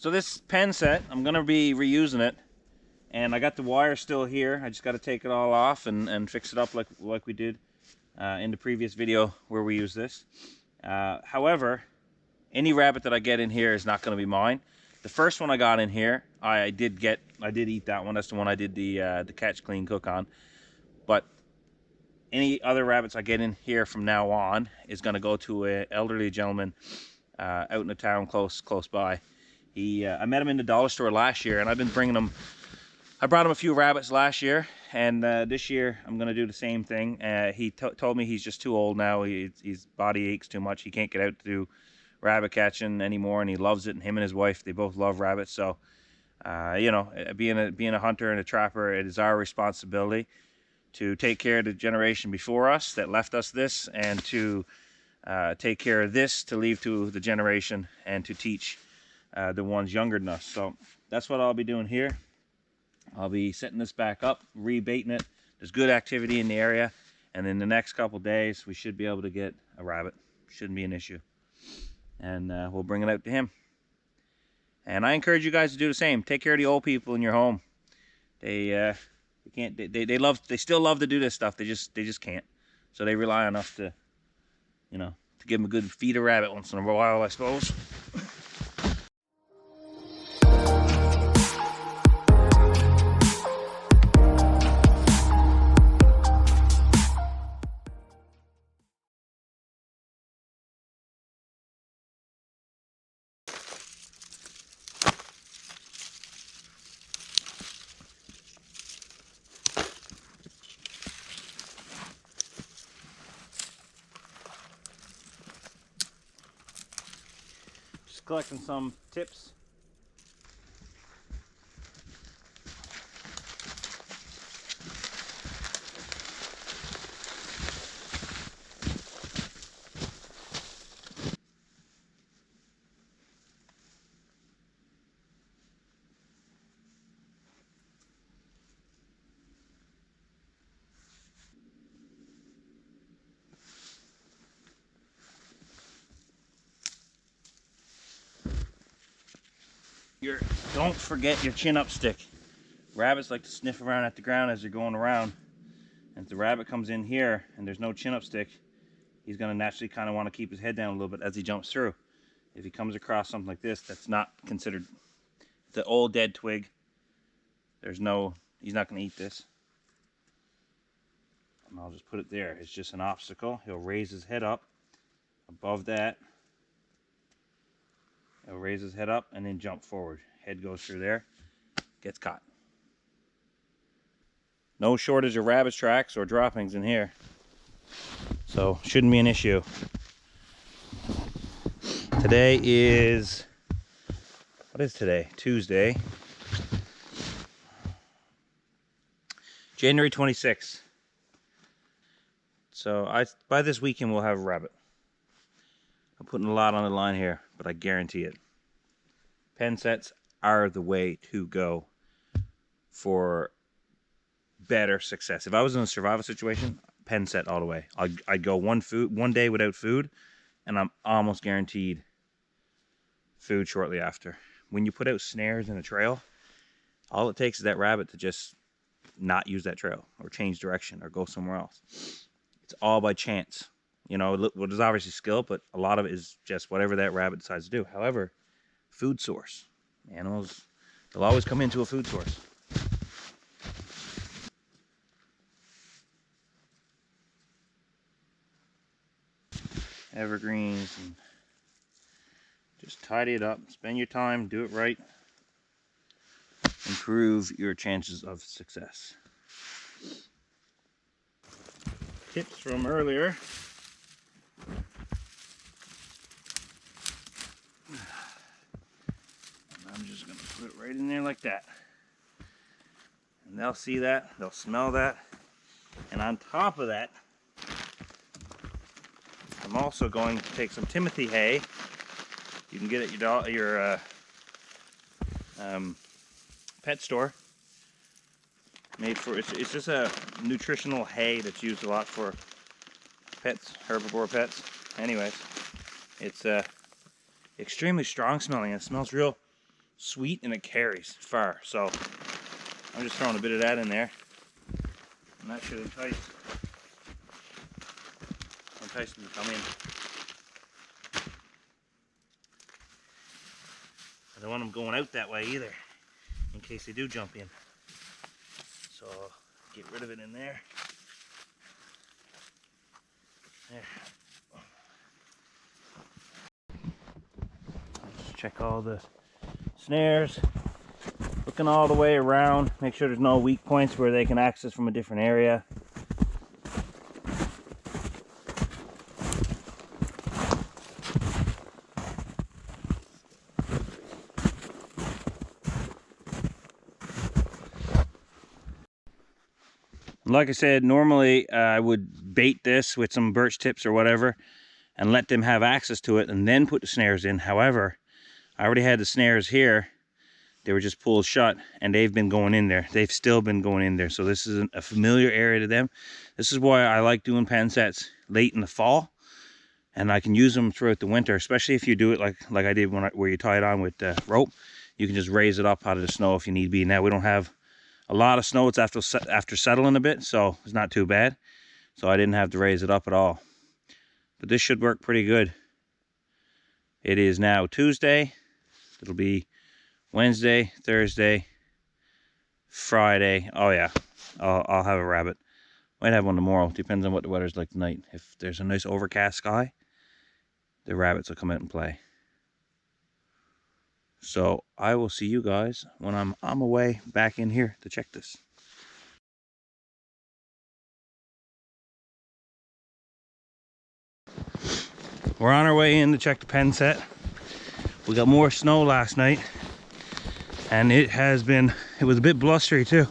So this pen set, I'm gonna be reusing it, and I got the wire still here. I just got to take it all off and fix it up like we did in the previous video where we use this. However, any rabbit that I get in here is not going to be mine. The first one I got in here, I did eat that one. That's the one I did the catch, clean, cook on. But any other rabbits I get in here from now on is going to go to an elderly gentleman out in the town close by. I met him in the dollar store last year, and I've been bringing him. I brought him a few rabbits last year, and this year I'm going to do the same thing. He told me he's just too old now. His body aches too much. He can't get out to do rabbit catching anymore, and he loves it. And him and his wife, they both love rabbits. So, you know, being a hunter and a trapper, it is our responsibility to take care of the generation before us that left us this, and to take care of this to leave to the generation, and to teach the ones younger than us. So that's what I'll be doing here. I'll be setting this back up, rebaiting it. There's good activity in the area, and in the next couple days we should be able to get a rabbit. Shouldn't be an issue, and we'll bring it out to him. And I encourage you guys to do the same. Take care of the old people in your home. They can't. They still love to do this stuff. They just can't. So they rely on us to, you know, to give them a good feed of rabbit once in a while, I suppose. Collecting some tips. Don't forget your chin up stick. Rabbits like to sniff around at the ground as they're going around, and if the rabbit comes in here and there's no chin up stick, he's going to naturally kind of want to keep his head down a little bit as he jumps through. If he comes across something like this that's not considered, it's an old dead twig, he's not going to eat this. And I'll just put it there. It's just an obstacle. He'll raise his head up above that. He'll raise his head up and then jump forward. Head goes through there, gets caught. No shortage of rabbit tracks or droppings in here, so shouldn't be an issue. Today is, what is today? Tuesday, January 26th. So by this weekend we'll have a rabbit. I'm putting a lot on the line here, but I guarantee it. Pen sets are the way to go for better success. If I was in a survival situation, pen set all the way. I'd go one day without food, and I'm almost guaranteed food shortly after. When you put out snares in a trail, all it takes is that rabbit to just not use that trail or change direction or go somewhere else. It's all by chance. You know, there's obviously skill, but a lot of it is just whatever that rabbit decides to do. However, food source. Animals, they'll always come into a food source. Evergreens, and just tidy it up. Spend your time, do it right. Improve your chances of success. Tips from earlier. I'm just going to put it right in there like that. And they'll see that, they'll smell that. And on top of that, I'm also going to take some Timothy hay. You can get it at your pet store. It's just a nutritional hay that's used a lot for pets, herbivore pets. Anyways, it's extremely strong smelling. It smells real sweet and it carries far. So I'm just throwing a bit of that in there, and that should entice them to come in. I don't want them going out that way either, in case they do jump in. So get rid of it in there. There. Let's check all the snares. Looking all the way around, make sure there's no weak points where they can access from a different area. Like I said, normally I would bait this with some birch tips or whatever and let them have access to it and then put the snares in. However, I already had the snares here. They were just pulled shut and they've been going in there. They've still been going in there. So this is a familiar area to them. This is why I like doing pen sets late in the fall, and I can use them throughout the winter, especially if you do it like I did where you tie it on with rope. You can just raise it up out of the snow if you need be. Now we don't have a lot of snow. It's after settling a bit, so it's not too bad. So I didn't have to raise it up at all. But this should work pretty good. It is now Tuesday. It'll be Wednesday, Thursday, Friday. Oh yeah, I'll have a rabbit. Might have one tomorrow. Depends on what the weather's like tonight. If there's a nice overcast sky, the rabbits will come out and play. So I will see you guys when I'm on my way back in here to check this. We're on our way in to check the pen set. We got more snow last night, and it was a bit blustery too.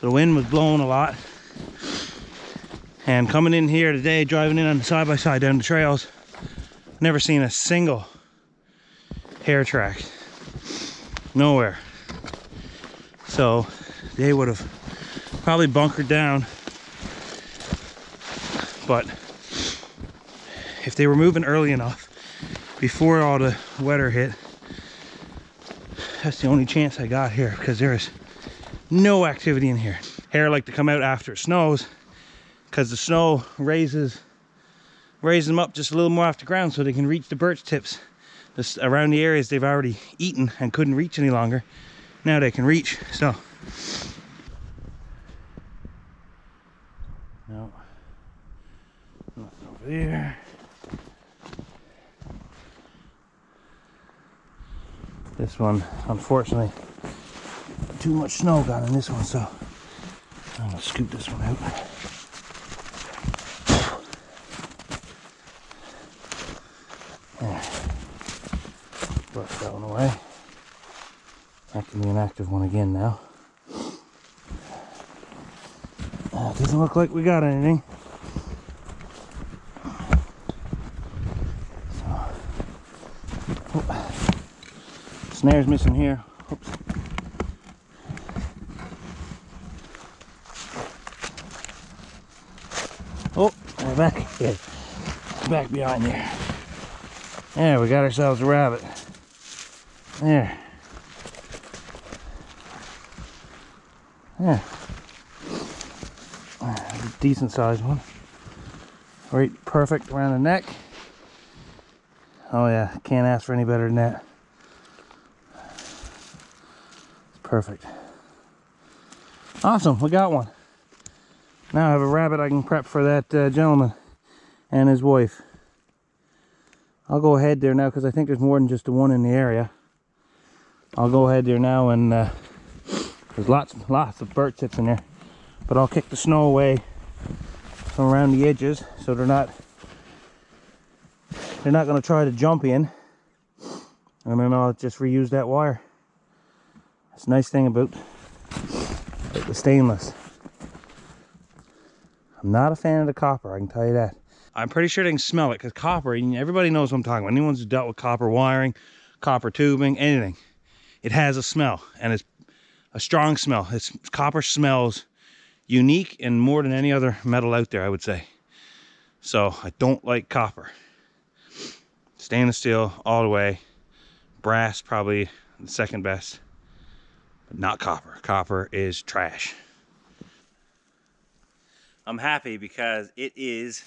The wind was blowing a lot. And coming in here today, driving in on the side-by-side down the trails, never seen a single hare track. Nowhere. So they would have probably bunkered down, but if they were moving early enough before all the weather hit, that's the only chance I got here, because there is no activity in here. Hare like to come out after it snows, because the snow raises them up just a little more off the ground so they can reach the birch tips around the areas they've already eaten and couldn't reach any longer. Now they can reach. So no, nothing over there. This one, unfortunately, too much snow got in this one, so I'm gonna scoop this one out. There. Brush that one away. That can be an active one again now. It doesn't look like we got anything. Snare's missing here. Oops. Oh, we're back. Yeah. Back behind there. There, we got ourselves a rabbit. There. Yeah. A decent sized one. Right, perfect around the neck. Oh yeah, can't ask for any better than that. It's perfect. Awesome, we got one. Now I have a rabbit I can prep for that gentleman and his wife. I'll go ahead there now because I think there's more than just the one in the area. I'll go ahead there now, and there's lots of birch tips in there. But I'll kick the snow away from around the edges so they're not going to try to jump in. And then I'll just reuse that wire. That's a nice thing about the stainless. I'm not a fan of the copper, I can tell you that. I'm pretty sure they can smell it, because copper, everybody knows what I'm talking about. Anyone who's dealt with copper wiring, copper tubing, anything, it has a smell, and it's a strong smell. Copper smells unique and more than any other metal out there, I would say. So I don't like copper. Stainless steel all the way. Brass probably the second best, but not copper. Copper is trash. I'm happy because it is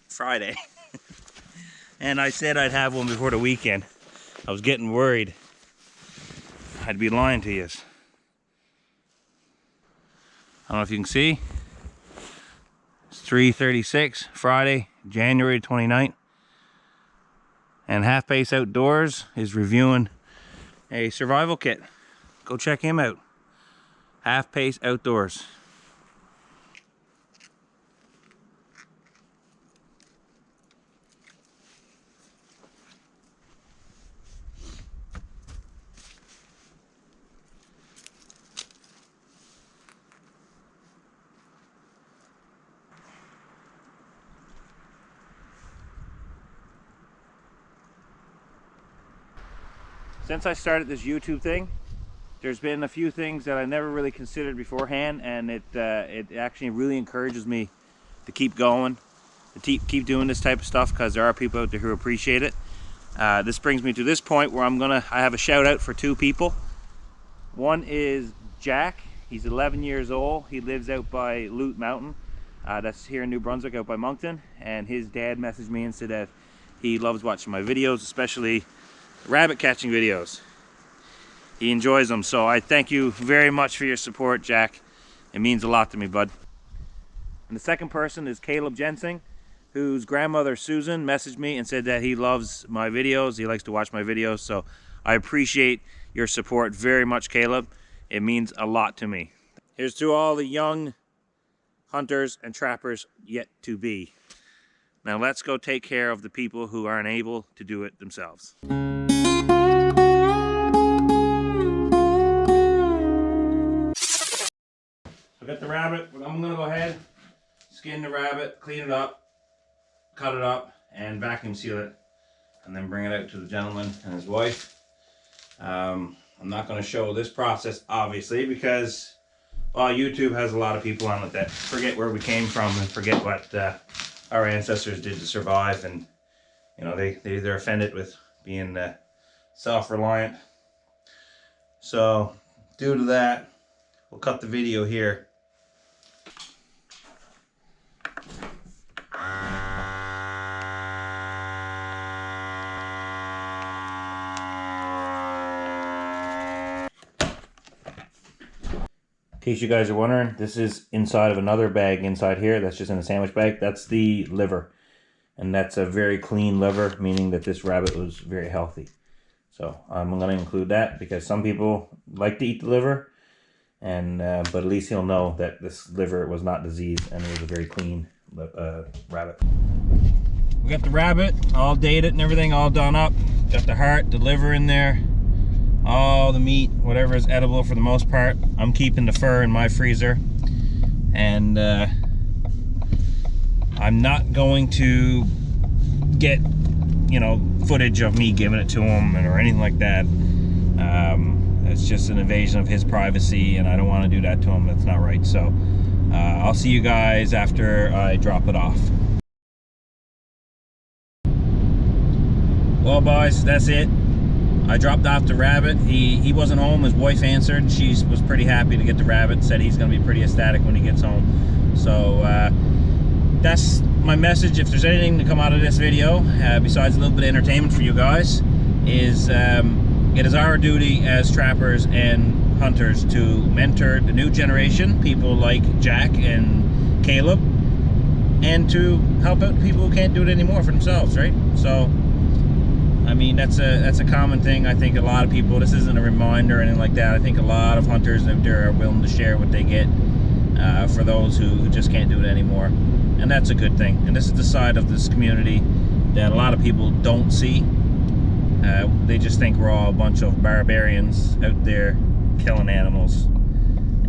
Friday. And I said I'd have one before the weekend. I was getting worried I'd be lying to you. I don't know if you can see. It's 3:36, Friday, January 29th. And Half Pace Outdoors is reviewing a survival kit. Go check him out. Half Pace Outdoors. Since I started this YouTube thing, there's been a few things that I never really considered beforehand, and it actually really encourages me to keep going, to keep doing this type of stuff, because there are people out there who appreciate it. This brings me to this point where I have a shout out for two people. One is Jack. He's 11 years old. He lives out by Loot Mountain. That's here in New Brunswick, out by Moncton. And his dad messaged me and said that he loves watching my videos, especially rabbit catching videos. He enjoys them, so I thank you very much for your support, Jack. It means a lot to me, bud. And the second person is Caleb Jensing, whose grandmother Susan messaged me and said that he loves my videos. He likes to watch my videos, so I appreciate your support very much, Caleb. It means a lot to me. Here's to all the young hunters and trappers yet to be. Now let's go take care of the people who aren't able to do it themselves. I got the rabbit. I'm gonna go ahead, skin the rabbit, clean it up, cut it up, and vacuum seal it, and then bring it out to the gentleman and his wife. I'm not gonna show this process, obviously, because, well, YouTube has a lot of people on it that forget where we came from and forget what our ancestors did to survive, and you know, they're offended with being self-reliant. So due to that, we'll cut the video here. In case you guys are wondering, this is inside of another bag inside here. That's just in a sandwich bag. That's the liver. And that's a very clean liver, meaning that this rabbit was very healthy. So I'm going to include that because some people like to eat the liver. And but at least he'll know that this liver was not diseased and it was a very clean rabbit. We got the rabbit all dated and everything all done up. Got the heart, the liver in there. All the meat, whatever is edible for the most part. I'm keeping the fur in my freezer, and I'm not going to get, you know, footage of me giving it to him or anything like that. It's just an invasion of his privacy, and I don't want to do that to him. That's not right. So I'll see you guys after I drop it off. Well, boys, that's it. I dropped off the rabbit. He wasn't home. His wife answered. She was pretty happy to get the rabbit. Said he's going to be pretty ecstatic when he gets home. So that's my message. If there's anything to come out of this video, besides a little bit of entertainment for you guys, is it is our duty as trappers and hunters to mentor the new generation, people like Jack and Caleb, and to help out people who can't do it anymore for themselves, right? So I mean, that's a common thing. I think a lot of people, this isn't a reminder or anything like that. I think a lot of hunters out there are willing to share what they get for those who just can't do it anymore. And that's a good thing. And this is the side of this community that a lot of people don't see. They just think we're all a bunch of barbarians out there killing animals.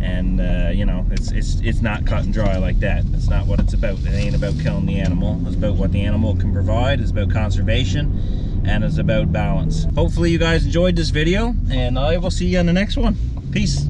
And you know, it's not cut and dry like that. That's not what it's about. It ain't about killing the animal. It's about what the animal can provide. It's about conservation. And it's about balance. Hopefully you guys enjoyed this video, and I will see you on the next one. Peace.